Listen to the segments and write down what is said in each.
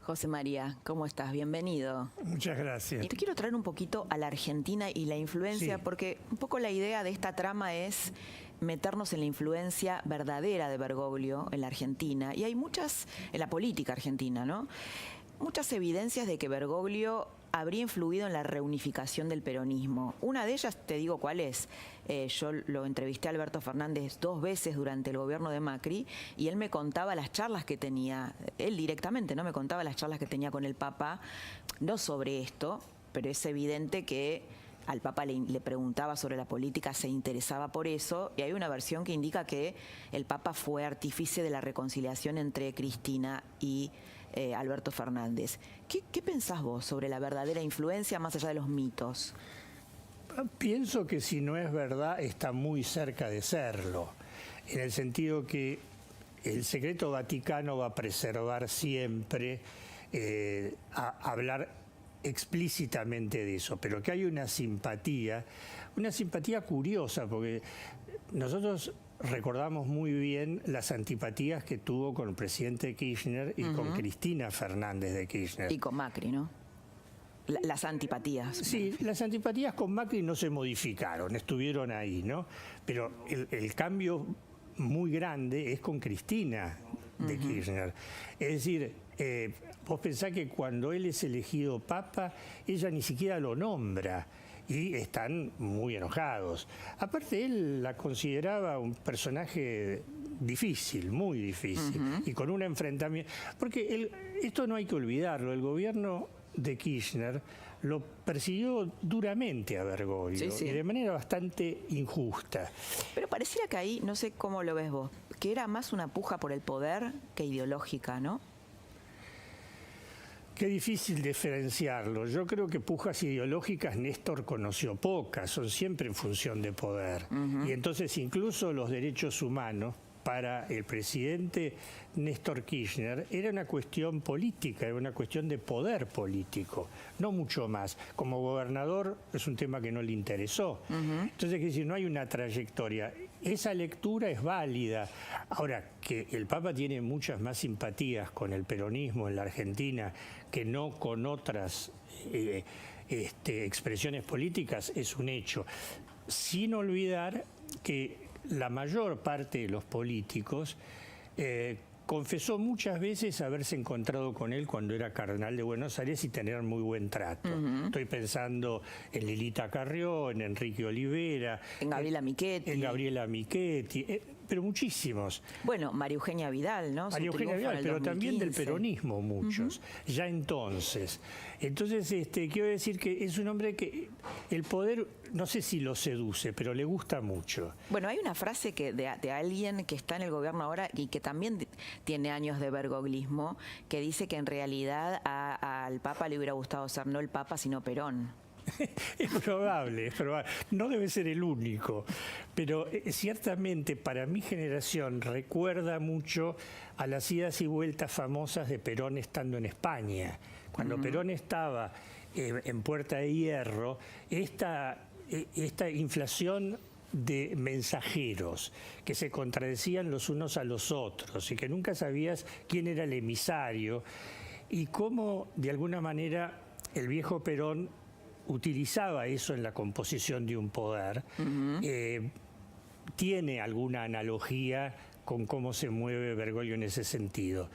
José María, ¿cómo estás? Bienvenido. Muchas gracias. Y te quiero traer un poquito a la Argentina y la influencia, Sí. porque un poco la idea de esta trama es meternos en la influencia verdadera de Bergoglio en la Argentina. Y hay muchas, en la política argentina, ¿no? Muchas evidencias de que Bergoglio habría influido en la reunificación del peronismo. Una de ellas, te digo cuál es. Yo lo entrevisté a Alberto Fernández 2 veces durante el gobierno de Macri y él me contaba las charlas que tenía, él directamente, ¿no? Me contaba las charlas que tenía con el Papa, no sobre esto, pero es evidente que al Papa le preguntaba sobre la política, se interesaba por eso, y hay una versión que indica que el Papa fue artífice de la reconciliación entre Cristina y Alberto Fernández. ¿Qué pensás vos sobre la verdadera influencia más allá de los mitos? Pienso que si no es verdad, está muy cerca de serlo, en el sentido que el secreto vaticano va a preservar siempre hablar explícitamente de eso, pero que hay una simpatía curiosa, porque nosotros recordamos muy bien las antipatías que tuvo con el presidente Kirchner y con Cristina Fernández de Kirchner. Y con Macri, ¿no? Las antipatías. Sí, las antipatías con Macri no se modificaron, estuvieron ahí, ¿no? Pero el cambio muy grande es con Cristina de Kirchner. Es decir, vos pensás que cuando él es elegido papa, ella ni siquiera lo nombra y están muy enojados. Aparte, él la consideraba un personaje difícil, muy difícil, y con un enfrentamiento. Porque esto no hay que olvidarlo, el gobierno de Kirchner lo persiguió duramente a Bergoglio, Sí. y de manera bastante injusta. Pero pareciera que ahí, no sé cómo lo ves vos, que era más una puja por el poder que ideológica, ¿no? Qué difícil diferenciarlo. Yo creo que pujas ideológicas Néstor conoció pocas, son siempre en función de poder. Y entonces incluso los derechos humanos para el presidente Néstor Kirchner era una cuestión política, era una cuestión de poder político, no mucho más. Como gobernador es un tema que no le interesó. Entonces, es decir, no hay una trayectoria. Esa lectura es válida. Ahora, que el Papa tiene muchas más simpatías con el peronismo en la Argentina que no con otras expresiones políticas es un hecho. Sin olvidar que la mayor parte de los políticos confesó muchas veces haberse encontrado con él cuando era cardenal de Buenos Aires y tener muy buen trato. Estoy pensando en Lilita Carrió, en Enrique Olivera, En Gabriela Michetti. En Gabriela Michetti, pero muchísimos. Bueno, María Eugenia Vidal, ¿no? María Eugenia Vidal, pero también del peronismo muchos, ya entonces. Entonces, quiero decir que es un hombre que el poder, no sé si lo seduce, pero le gusta mucho. Bueno, hay una frase de alguien que está en el gobierno ahora y que también tiene años de bergoglismo, que dice que en realidad al Papa le hubiera gustado ser no el Papa, sino Perón. Es probable, es probable. No debe ser el único, pero ciertamente para mi generación recuerda mucho a las idas y vueltas famosas de Perón estando en España. Cuando Perón estaba en Puerta de Hierro, esta inflación de mensajeros que se contradecían los unos a los otros y que nunca sabías quién era el emisario, y cómo de alguna manera el viejo Perón utilizaba eso en la composición de un poder. Tiene alguna analogía con cómo se mueve Bergoglio en ese sentido.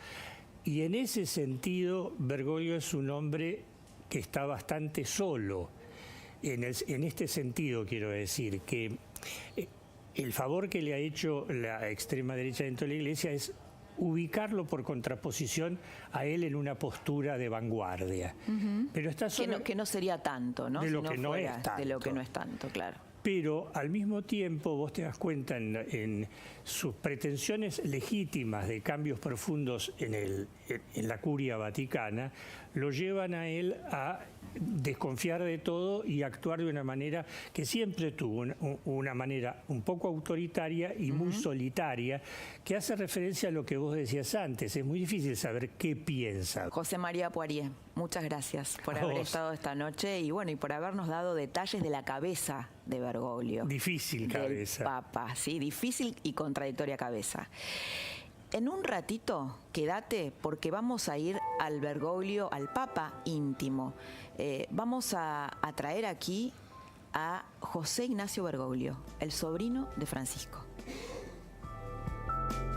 Y en ese sentido, Bergoglio es un hombre que está bastante solo. En este sentido, quiero decir, que el favor que le ha hecho la extrema derecha dentro de la Iglesia es ubicarlo por contraposición a él en una postura de vanguardia. Pero está solo Que no sería tanto, ¿no? de lo Si que no fuera es tanto. De lo que no es tanto, claro. Pero al mismo tiempo vos te das cuenta en sus pretensiones legítimas de cambios profundos en la curia vaticana, lo llevan a él a desconfiar de todo y actuar de una manera que siempre tuvo, una manera un poco autoritaria y muy solitaria, que hace referencia a lo que vos decías antes. Es muy difícil saber qué piensa. José María Poirier, muchas gracias por haber estado esta noche y bueno, y por habernos dado detalles de la cabeza de Bergoglio. Difícil cabeza. Del Papa, sí, difícil y contradictoria cabeza. En un ratito, quédate, porque vamos a ir al Bergoglio, al Papa íntimo. Vamos a traer aquí a José Ignacio Bergoglio, el sobrino de Francisco.